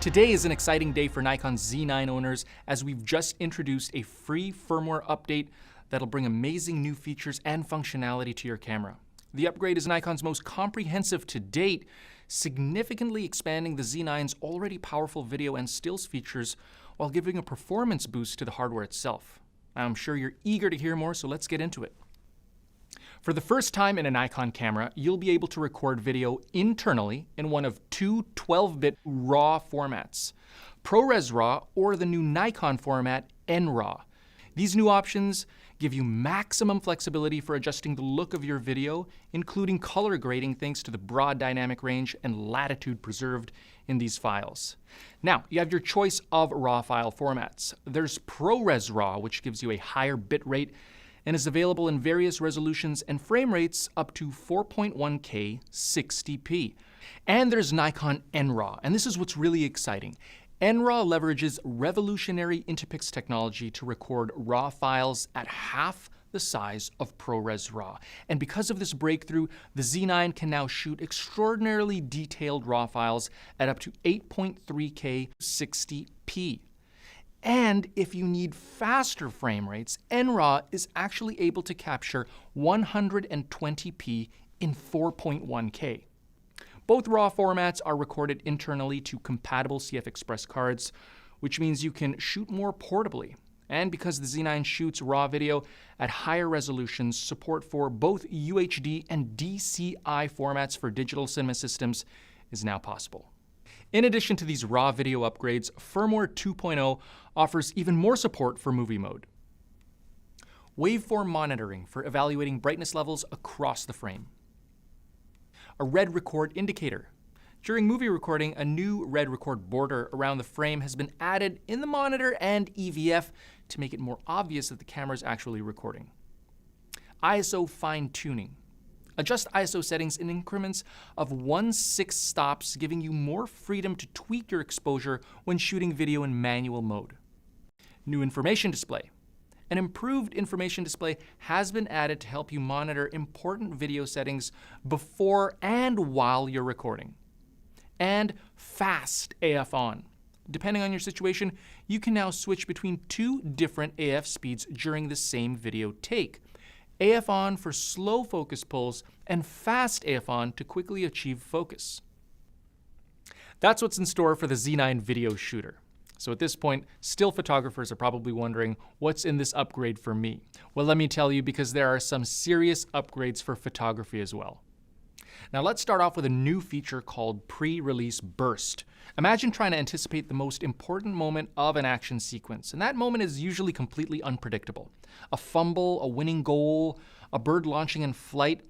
Today is an exciting day for Nikon Z9 owners as we've just introduced a free firmware update that'll bring amazing new features and functionality to your camera. The upgrade is Nikon's most comprehensive to date, significantly expanding the Z9's already powerful video and stills features while giving a performance boost to the hardware itself. I'm sure you're eager to hear more, so let's get into it. For the first time in a Nikon camera, you'll be able to record video internally in one of two 12-bit RAW formats, ProRes RAW or the new Nikon format, NRAW. These new options give you maximum flexibility for adjusting the look of your video, including color grading thanks to the broad dynamic range and latitude preserved in these files. Now, you have your choice of RAW file formats. There's ProRes RAW, which gives you a higher bit rate and is available in various resolutions and frame rates up to 4.1K 60p. And there's Nikon NRAW, and this is what's really exciting. NRAW leverages revolutionary Interpix technology to record RAW files at half the size of ProRes RAW. And because of this breakthrough, the Z9 can now shoot extraordinarily detailed RAW files at up to 8.3K 60p. And if you need faster frame rates, NRAW is actually able to capture 120p in 4.1K. Both RAW formats are recorded internally to compatible CF Express cards, which means you can shoot more portably. And because the Z9 shoots RAW video at higher resolutions, support for both UHD and DCI formats for digital cinema systems is now possible. In addition to these RAW video upgrades, Firmware 2.0 offers even more support for movie mode. Waveform monitoring for evaluating brightness levels across the frame. A red record indicator. During movie recording, a new red record border around the frame has been added in the monitor and EVF to make it more obvious that the camera is actually recording. ISO fine-tuning. Adjust ISO settings in increments of 1/6 stops, giving you more freedom to tweak your exposure when shooting video in manual mode. New information display. An improved information display has been added to help you monitor important video settings before and while you're recording. And fast AF on. Depending on your situation, you can now switch between two different AF speeds during the same video take. AF on for slow focus pulls, and fast AF on to quickly achieve focus. That's what's in store for the Z9 video shooter. So at this point, still photographers are probably wondering, what's in this upgrade for me? Well, let me tell you, because there are some serious upgrades for photography as well. Now let's start off with a new feature called pre-release burst. Imagine trying to anticipate the most important moment of an action sequence, and that moment is usually completely unpredictable. A fumble, a winning goal, a bird launching in flight.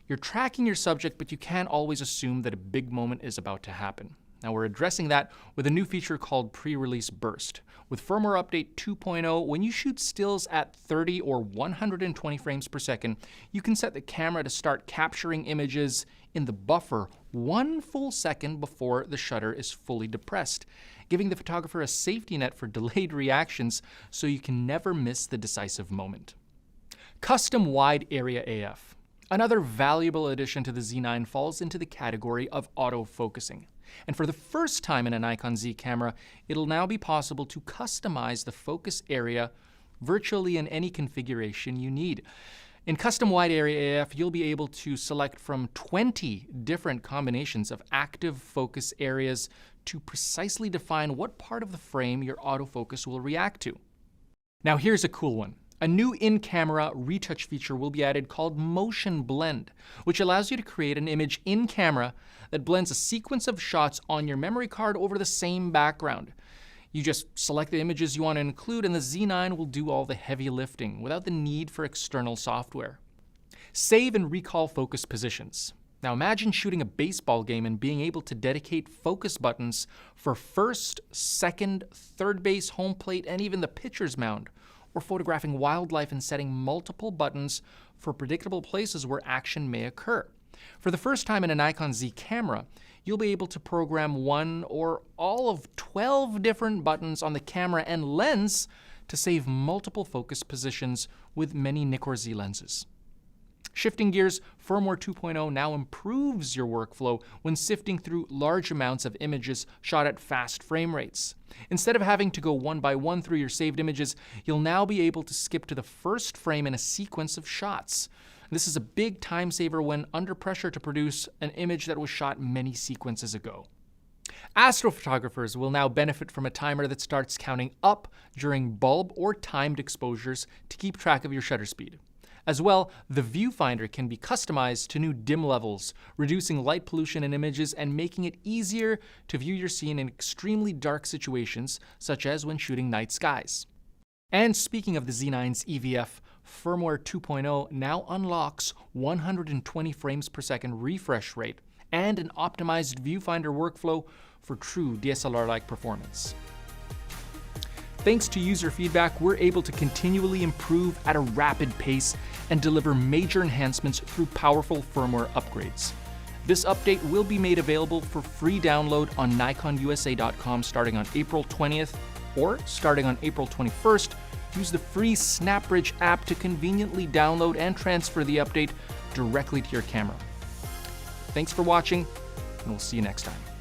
You're tracking your subject, but you can't always assume that a big moment is about to happen. Now we're addressing that with a new feature called pre-release burst. With firmware update 2.0, when you shoot stills at 30 or 120 frames per second, you can set the camera to start capturing images in the buffer 1 full second before the shutter is fully depressed, giving the photographer a safety net for delayed reactions so you can never miss the decisive moment. Custom wide area AF. Another valuable addition to the Z9 falls into the category of auto-focusing. And for the first time in a Nikon Z camera, it'll now be possible to customize the focus area virtually in any configuration you need. In custom wide area AF, you'll be able to select from 20 different combinations of active focus areas to precisely define what part of the frame your autofocus will react to. Now here's a cool one. A new in-camera retouch feature will be added called Motion Blend, which allows you to create an image in-camera that blends a sequence of shots on your memory card over the same background. You just select the images you want to include, and the Z9 will do all the heavy lifting without the need for external software. Save and recall focus positions. Now imagine shooting a baseball game and being able to dedicate focus buttons for first, second, third base, home plate, and even the pitcher's mound, or photographing wildlife and setting multiple buttons for predictable places where action may occur. For the first time in a Nikon Z camera, you'll be able to program one or all of 12 different buttons on the camera and lens to save multiple focus positions with many Nikon Z lenses. Shifting gears, Firmware 2.0 now improves your workflow when sifting through large amounts of images shot at fast frame rates. Instead of having to go one by one through your saved images, you'll now be able to skip to the first frame in a sequence of shots. This is a big time saver when under pressure to produce an image that was shot many sequences ago. Astrophotographers will now benefit from a timer that starts counting up during bulb or timed exposures to keep track of your shutter speed. As well, the viewfinder can be customized to new dim levels, reducing light pollution in images and making it easier to view your scene in extremely dark situations, such as when shooting night skies. And speaking of the Z9's EVF, Firmware 2.0 now unlocks 120 frames per second refresh rate and an optimized viewfinder workflow for true DSLR-like performance. Thanks to user feedback, we're able to continually improve at a rapid pace and deliver major enhancements through powerful firmware upgrades. This update will be made available for free download on NikonUSA.com starting on April 20th, or starting on April 21st, use the free SnapBridge app to conveniently download and transfer the update directly to your camera. Thanks for watching, and we'll see you next time.